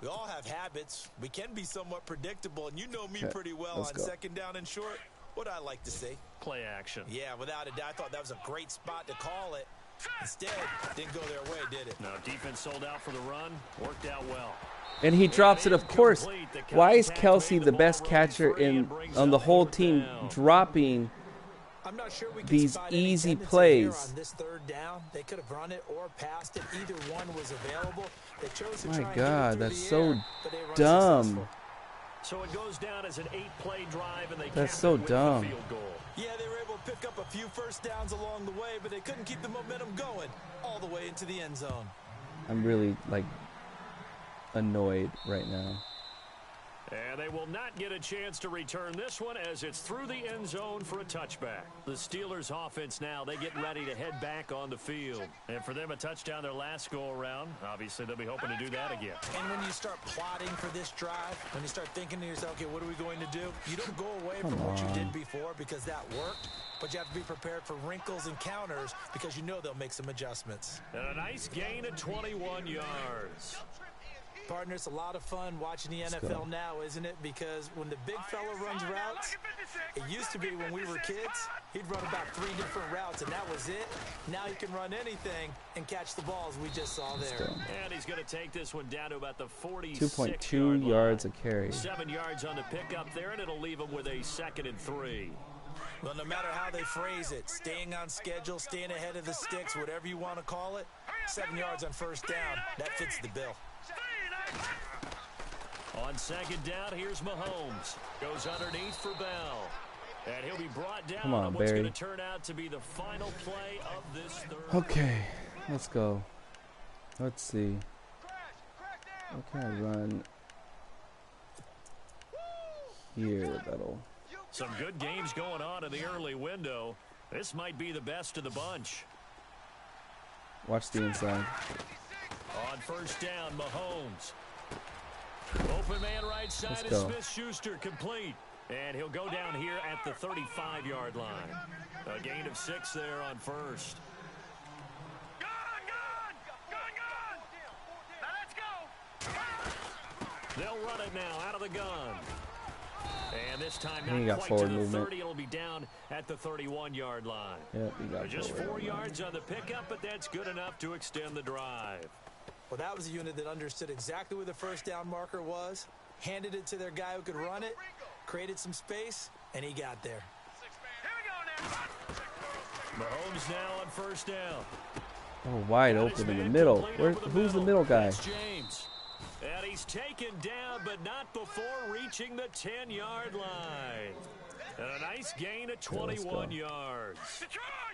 D: We all have habits. We can be somewhat predictable, and you know me pretty well on second down and short. What I like to see.
C: Play action.
D: Yeah, without a doubt. I thought that was a great spot to call it. Instead, didn't go their way, did it?
C: No, defense sold out for the run. Worked out well.
A: And he drops it, of course. Why is Kelsey the best catcher on the whole team dropping
D: I'm not sure we
A: these easy plays?
D: On this 3rd down, they could have run it or passed it. Either one was available. They chose to
A: My
D: try
A: God,
D: and get it
A: that's
D: through the
A: so
D: air, but they were
A: dumb.
D: unsuccessful.
C: So it goes down as an 8-play drive, and they
A: That's so dumb.
C: The field goal.
D: Yeah, they were able to pick up a few first downs along the way, but they couldn't keep the momentum going all the way into the end zone.
A: I'm really, annoyed right now.
C: And they will not get a chance to return this one as it's through the end zone for a touchback. The Steelers offense now, they get ready to head back on the field. And for them, a touchdown their last go-around. Obviously, they'll be hoping to do that again.
D: And when you start plotting for this drive, when you start thinking to yourself, okay, what are we going to do? You don't go away from what you did before because that worked. But you have to be prepared for wrinkles and counters because you know they'll make some adjustments.
C: And a nice gain of 21 yards.
D: Partner, it's a lot of fun watching the NFL now, isn't it? Because when the big fella runs routes, it used to be when we were kids, he'd run about 3 different routes, and that was it. Now he can run anything and catch the balls we just saw there.
C: And he's going to take this one down to about the 46
A: 2.2 yards a carry.
C: 7 yards on the pickup there, and it'll leave him with a 2nd and 3.
D: Well, no matter how they phrase it, staying on schedule, staying ahead of the sticks, whatever you want to call it, 7 yards on first down, that fits the bill.
C: On second down, here's Mahomes. Goes underneath for Bell. And he'll be brought down on what's going to turn out to be the final play of this 3rd.
A: Okay, let's go. Let's see. What can I run here that'll...
C: Some good games going on in the early window. This might be the best of the bunch.
A: Watch the inside.
C: On first down, Mahomes. Open man right side is Smith-Schuster, complete. And he'll go down here at the 35-yard line. A gain of 6 there on first. Now let's go. They'll run it now out of the gun. And this time,
A: And he
C: not
A: got
C: quite
A: forward
C: to the
A: movement.
C: 30. It'll be down at the 31-yard line.
A: Yep, he got
C: just
A: forward
C: 4
A: movement.
C: yards on the pickup, but that's good enough to extend the drive.
D: Well, that was a unit that understood exactly where the first down marker was, handed it to their guy who could run it, created some space, and he got there.
C: Mahomes now on first down.
A: Oh, wide open in the middle. Who's the middle guy?
C: That's James. And he's taken down, but not before reaching the 10-yard line. And a nice gain of 21 yards.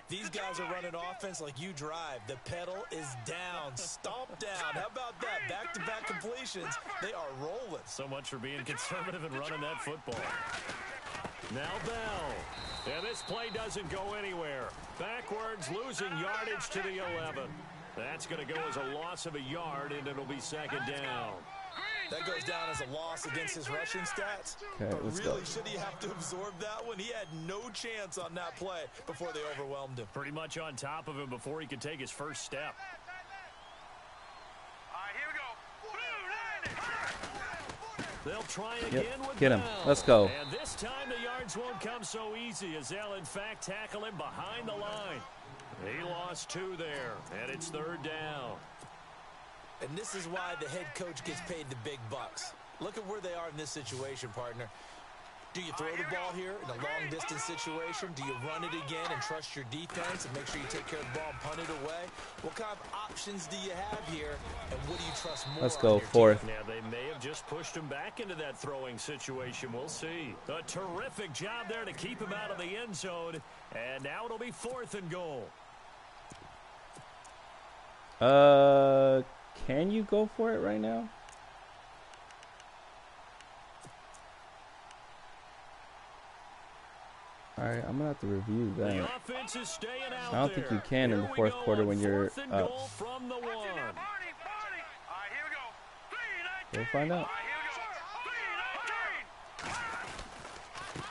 D: These guys are running offense like you drive. The pedal is down. Stomp down. How about that? Back-to-back completions. They are rolling.
C: So much for being conservative and running that football. Now Bell. And this play doesn't go anywhere. Backwards, losing yardage to the 11. That's going to go as a loss of a yard, and it'll be second down.
D: That goes down as a loss against his rushing stats.
A: Okay,
D: but
A: let's
D: really,
A: go.
D: should he have to absorb that one? He had no chance on that play before they overwhelmed him.
C: Pretty much on top of him before he could take his first step. They'll try again with
A: Get him.
C: Bell.
A: Let's go.
C: And this time the yards won't come so easy as they'll in fact tackle him behind the line. He lost 2 there, and it's third down.
D: And this is why the head coach gets paid the big bucks. Look at where they are in this situation, partner. Do you throw the ball here in a long-distance situation? Do you run it again and trust your defense and make sure you take care of the ball and punt it away? What kind of options do you have here, and what do you trust more?
A: Let's go,
D: on your
A: fourth.
D: team?
C: Now, they may have just pushed him back into that throwing situation. We'll see. A terrific job there to keep him out of the end zone. And now it'll be 4th and goal.
A: Can you go for it right now? All right, I'm gonna have to review that.
C: The offense is staying out
A: I don't think you can in the fourth quarter when you're up.
C: From the 1.
A: We'll find out.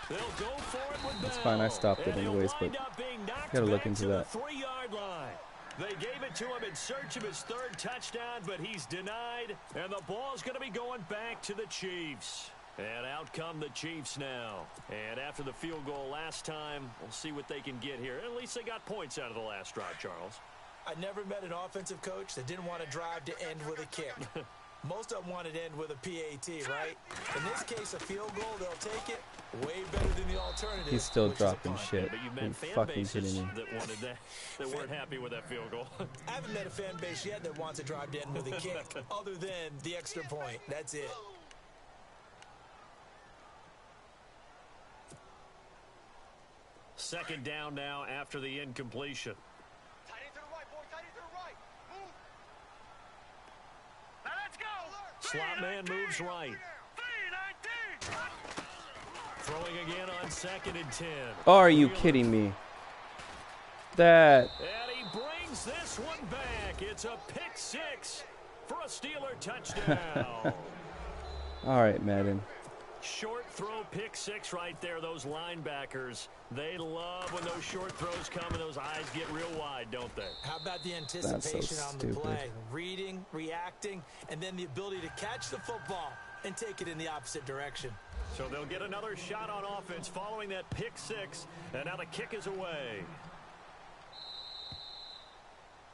C: They'll go for it with
A: It's
C: Bell.
A: fine, I stopped it
C: And he'll
A: anyways, but
C: wind up being knocked
A: gotta look
C: back
A: into
C: to
A: that.
C: the 3-yard line. They gave it to him in search of his 3rd touchdown, but he's denied, and the ball's going to be going back to the Chiefs. And out come the Chiefs now. And after the field goal last time, we'll see what they can get here. At least they got points out of the last drive, Charles.
D: I never met an offensive coach that didn't want to drive to end with a kick. Most of them wanted to end with a PAT, right? In this case, a field goal, they'll take it. Way better than the alternative.
A: He's still
D: which is a
A: dropping
D: punt.
A: shit.
C: But you've
A: Are you
C: met fan
A: fucking
C: bases
A: kidding me?
C: that wanted that weren't happy with that field goal.
D: I haven't met a fan base yet that wants to drive to end with a kick, other than the extra point. That's it.
C: Second down now after the incompletion. Slot man moves right. Throwing again on 2nd and 10.
A: Are you kidding me? That.
C: And he brings this one back. It's a pick 6 for a Steeler touchdown.
A: All right, Madden.
C: Short throw, pick 6 right there. Those linebackers, they love when those short throws come and those eyes get real wide, don't they?
D: How about the anticipation on the
A: stupid.
D: play? Reading, reacting, and then the ability to catch the football and take it in the opposite direction.
C: So they'll get another shot on offense following that pick 6, and now the kick is away.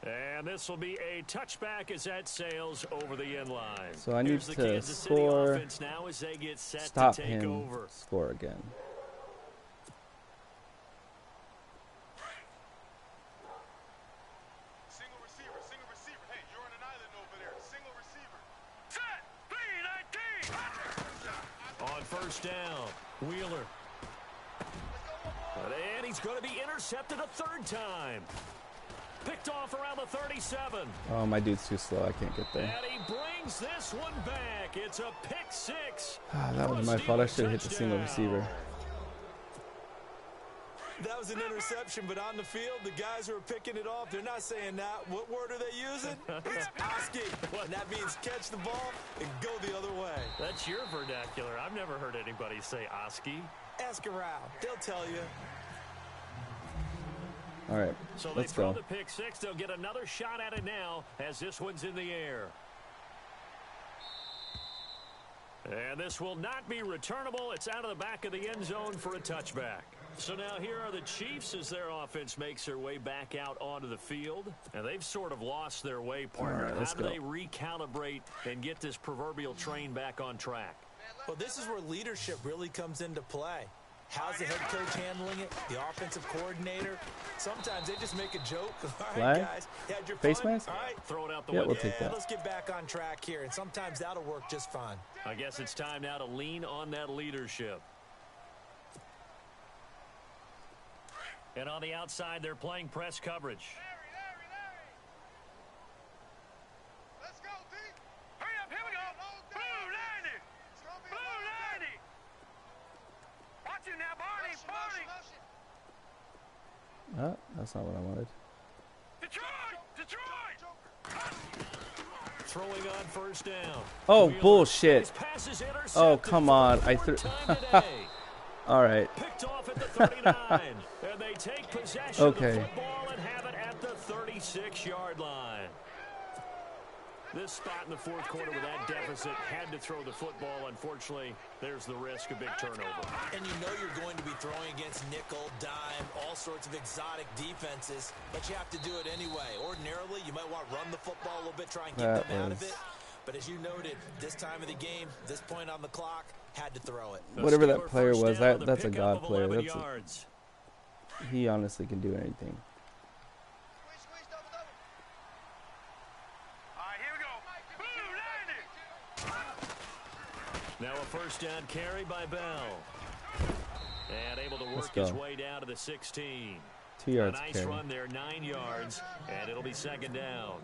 C: And this will be a touchback as that sails over the end line.
A: So I need
C: Here's the
A: to
C: Kansas City
A: score.
C: offense now as they get set
A: Stop
C: to take
A: him.
C: over.
A: Score again.
B: Single receiver. Hey, you're on an island over there. Single receiver.
C: On first down, Wheeler. And he's going to be intercepted a 3rd time. Picked off around the 37.
A: Oh, my dude's too slow. I can't get there.
C: And he brings this one back. It's a pick 6.
A: That was my fault. I should have hit the single receiver.
D: That was an interception, but on the field, the guys who are picking it off, they're not saying that. What word are they using? It's Oski, and that means catch the ball and go the other way.
C: That's your vernacular. I've never heard anybody say Oski.
D: Ask around. They'll tell you.
A: All right,
C: So they
A: let's
C: throw
A: go.
C: the pick 6. They'll get another shot at it now as this one's in the air. And this will not be returnable. It's out of the back of the end zone for a touchback. So now here are the Chiefs as their offense makes their way back out onto the field. And they've sort of lost their way, partner.
A: Right,
C: how do they recalibrate and get this proverbial train back on track?
D: Well, this is where leadership really comes into play. How's the head coach handling it? The offensive coordinator? Sometimes they just make a joke. All right, guys. You had your
A: face
D: fun?
A: mask?
D: All right.
C: Throw it out the
A: yeah,
C: window.
A: We'll take that.
D: Let's get back on track here, and sometimes that'll work just fine.
C: I guess it's time now to lean on that leadership. And on the outside, they're playing press coverage.
B: Let's go, D. Hurry up, here we go. Blue 90. Blue 90. Watch it now, Barney. Barney.
A: That's not what I wanted.
B: Detroit.
C: Throwing on first down.
A: Oh, bullshit. Oh, come on. I threw. All right.
C: Picked off at the 39. And they take possession of the football and have it at the 36-yard line. This spot in the fourth quarter with that deficit had to throw the football. Unfortunately, there's the risk of big turnover.
D: And you know you're going to be throwing against nickel, dime, all sorts of exotic defenses, but you have to do it anyway. Ordinarily, you might want to run the football a little bit, try and get them out of it. But as you noted, this time of the game, this point on the clock, had to throw it.
A: Whatever that player was, that's a god player. He honestly can do anything.
C: Now a first down carry by Bell. And able to work his way down to the 16.
A: 2 yards
C: a nice
A: carry.
C: run there, 9 yards, and it'll be second down.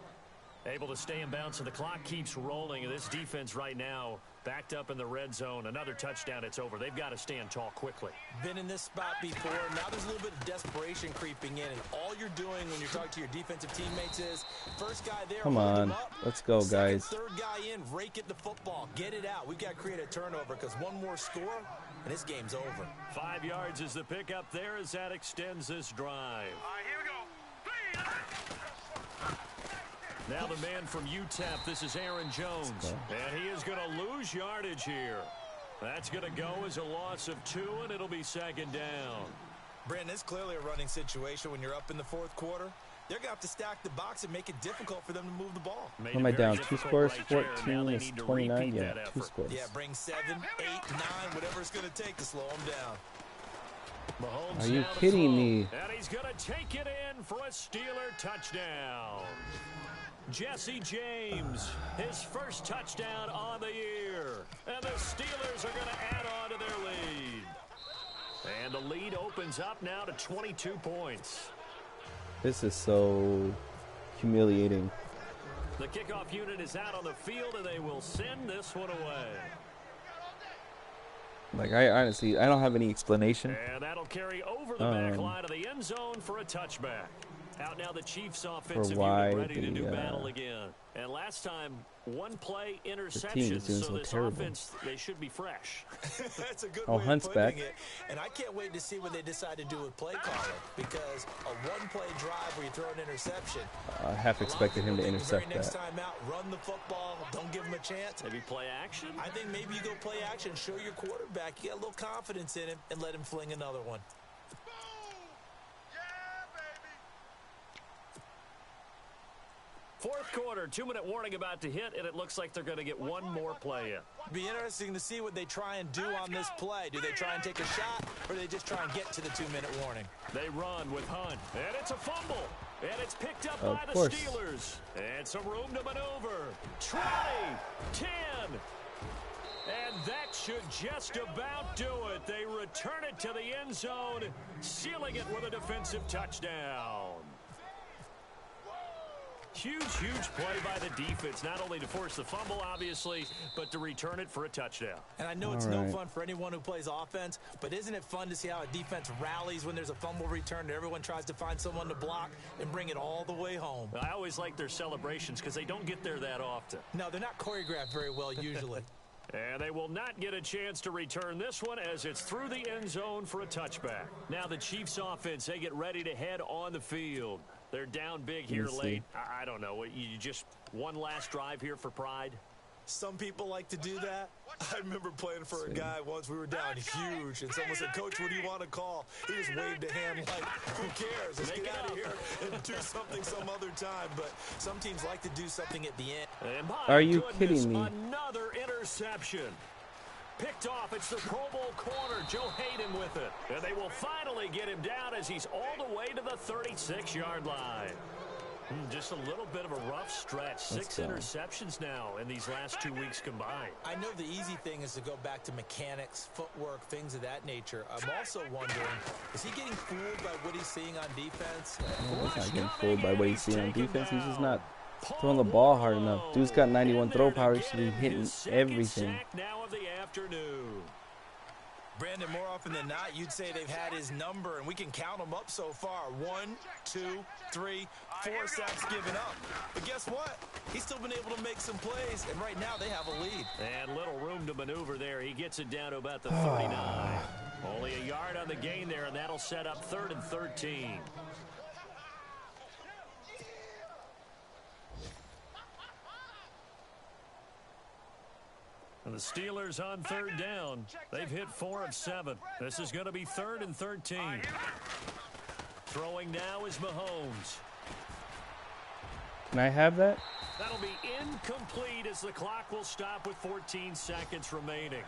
C: Able to stay in bounds, so the clock keeps rolling. And this defense right now backed up in the red zone. Another touchdown, it's over. They've got to stand tall quickly.
D: Been in this spot before. Now there's a little bit of desperation creeping in. And all you're doing when you're talking to your defensive teammates is, first guy there,
A: come on. Let's go, guys.
D: Third guy in, rake at the football. Get it out. We've got to create a turnover because one more score, and this game's over.
C: 5 yards is the pickup there as that extends this drive.
B: All right, here we go.
C: Now the man from UTEP, this is Aaron Jones. And he is going to lose yardage here. That's going to go as a loss of 2, and it'll be second down.
D: Brandon, it's clearly a running situation when you're up in the fourth quarter. They're going to have to stack the box and make it difficult for them to move the ball.
A: What am I down? 2 scores? 14 is 29? Yeah, 2 scores.
D: Yeah, bring 7, 8, 9, whatever it's going to take to slow them down.
C: Mahomes
A: are you kidding me?
C: And he's going to take it in for a Steeler touchdown. Jesse James, his first touchdown on the year. And the Steelers are going to add on to their lead. And the lead opens up now to 22 points.
A: This is so humiliating.
C: The kickoff unit is out on the field, and they will send this one away.
A: Like, I honestly, I don't have any explanation.
C: And that'll carry over the back line of the end zone for a touchback. Out now the Chiefs offensive unit ready to do battle again. And last time, one play interception. So this offense, they should be fresh.
D: That's a good way
A: Hunt's
D: of putting
A: back.
D: it. And I can't wait to see what they decide to do with play calling. Because a one-play drive where you throw an interception.
A: I half expected him to intercept
D: the very next
A: that.
D: time out, run the football. Don't give him a chance.
C: Maybe play action?
D: I think maybe you go play action. Show your quarterback. You got a little confidence in him and let him fling another one.
C: Fourth quarter, 2-minute warning about to hit, and it looks like they're going to get one more play in.
D: Be interesting to see what they try and do on this play. Do they try and take a shot, or do they just try and get to the 2-minute warning?
C: They run with Hunt, and it's a fumble, and it's picked up by the Steelers. And some room to maneuver. 20, 10, and that should just about do it. They return it to the end zone, sealing it with a defensive touchdown. Huge play by the defense, not only to force the fumble, obviously, but to return it for a touchdown.
D: And I know it's no fun for anyone who plays offense, but isn't it fun to see how a defense rallies when there's a fumble return and everyone tries to find someone to block and bring it all the way home?
C: I always like their celebrations because they don't get there that often.
D: No, they're not choreographed very well usually.
C: And they will not get a chance to return this one as it's through the end zone for a touchback. Now the Chiefs offense, they get ready to head on the field. They're down big here late. I don't know. You just one last drive here for pride?
D: Some people like to do that. I remember playing for a guy once. We were down huge, and someone said, "Coach, what do you want to call?" He just waved a hand like, "Who cares? Let's get out of here and do something some other time." But some teams like to do something at the end.
C: And
A: are you kidding me?
C: Another interception. Picked off. It's the Pro Bowl corner, Joe Hayden, with it. And they will finally get him down as he's all the way to the 36-yard line. Just a little bit of a rough stretch. 6 interceptions now in these last 2 weeks combined.
D: I know the easy thing is to go back to mechanics, footwork, things of that nature. I'm also wondering, is he getting fooled by what he's seeing on defense?
A: No, he's not getting fooled by what he's seeing on defense. He's just not throwing the ball hard enough. Dude's got 91 throw power. He should be hitting everything.
C: Now of the afternoon.
D: Brandon, more often than not, you'd say they've had his number, and we can count them up so far. 1, 2, 3, 4 sacks given up. But guess what? He's still been able to make some plays, and right now they have a lead.
C: And little room to maneuver there. He gets it down to about the 39. Only a yard on the gain there, and that'll set up 3rd and 13. And the Steelers on 3rd down. They've hit 4 of 7. This is going to be 3rd and 13. Throwing now is Mahomes.
A: Can I have that?
C: That'll be incomplete as the clock will stop with 14 seconds remaining.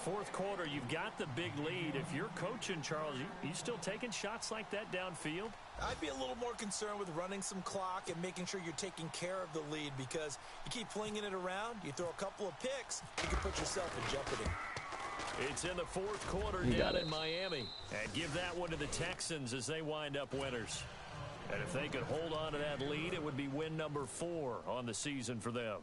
C: 4th quarter, you've got the big lead. If you're coaching, Charles, you still taking shots like that downfield?
D: I'd be a little more concerned with running some clock and making sure you're taking care of the lead, because you keep flinging it around, you throw a couple of picks, you can put yourself in jeopardy.
C: It's in the 4th quarter down in Miami. And give that one to the Texans as they wind up winners. And if they could hold on to that lead, it would be win number 4 on the season for them.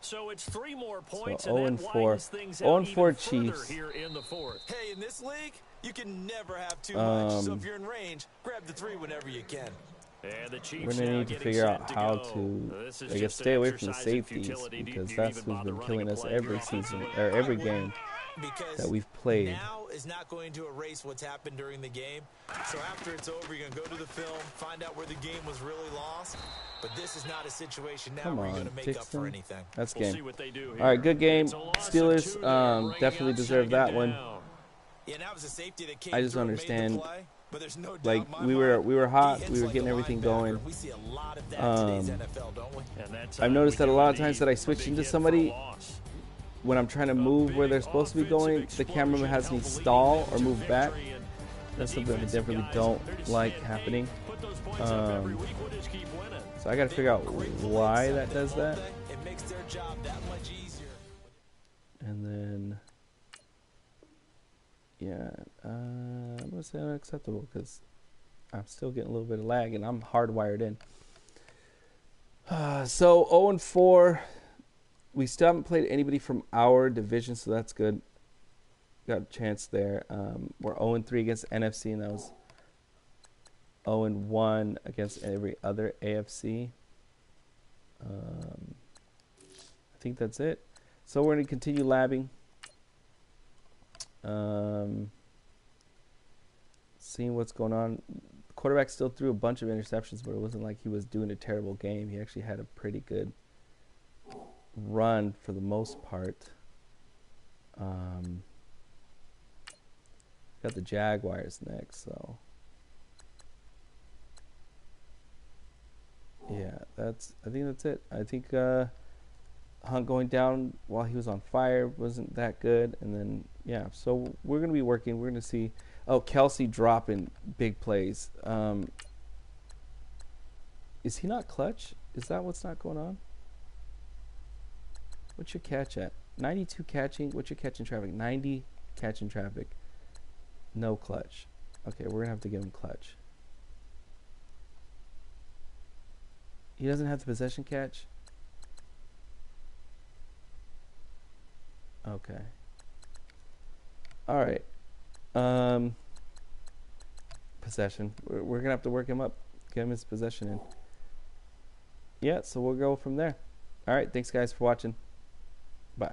C: So it's 3 more points,
A: so
C: and
A: 0-4. 0-4 Chiefs.
C: Here in the 4th.
D: Hey, in this league, you can never have too much. So if you're in range, grab the 3 whenever you can.
C: And the Chiefs
A: we're going to need to figure out how to, I guess, stay away from the safeties, because that's who's been killing us every season, or every game that we've played.
D: Now is not going to erase what's happened during the game. So after it's over, you're going to go to the film, find out where the game was really lost. But this is not a situation now where you're going to make up for anything.
A: That's game.
C: We'll see what they do here.
A: All right, good game. Steelers definitely deserve that one.
D: Yeah, that was a safety that came
A: I just don't understand.
D: But there's no doubt
A: like we were hot, we were getting everything going.
D: We see a lot of that in today's NFL, don't we?
A: I've noticed that a lot of times that I switch into somebody, when I'm trying to move where they're supposed to be going, the cameraman has me stall or move back. That's something I definitely don't like happening. So I got to figure out why that does that.
D: It makes their job that much easier.
A: And then, yeah, I'm going to say unacceptable because I'm still getting a little bit of lag and I'm hardwired in. So 0-4. We still haven't played anybody from our division, so that's good. Got a chance there. We're 0-3 against NFC, and that was 0-1 against every other AFC. I think that's it. So we're going to continue labbing. Seeing what's going on. The quarterback still threw a bunch of interceptions, but it wasn't like he was doing a terrible game. He actually had a pretty good run for the most part. Got the Jaguars next, so yeah, I think that's it. I think Hunt going down while he was on fire wasn't that good, and then yeah, so we're gonna be working. We're gonna see. Oh, Kelsey dropping big plays. Is he not clutch? Is that what's not going on? What's your catch at? 92 catching. What's your catch in traffic? 90 catch in traffic. No clutch. Okay, we're going to have to give him clutch. He doesn't have the possession catch? Okay. All right. Possession. We're going to have to work him up. Get him his possession in. Yeah, so we'll go from there. All right, thanks guys for watching. Bye.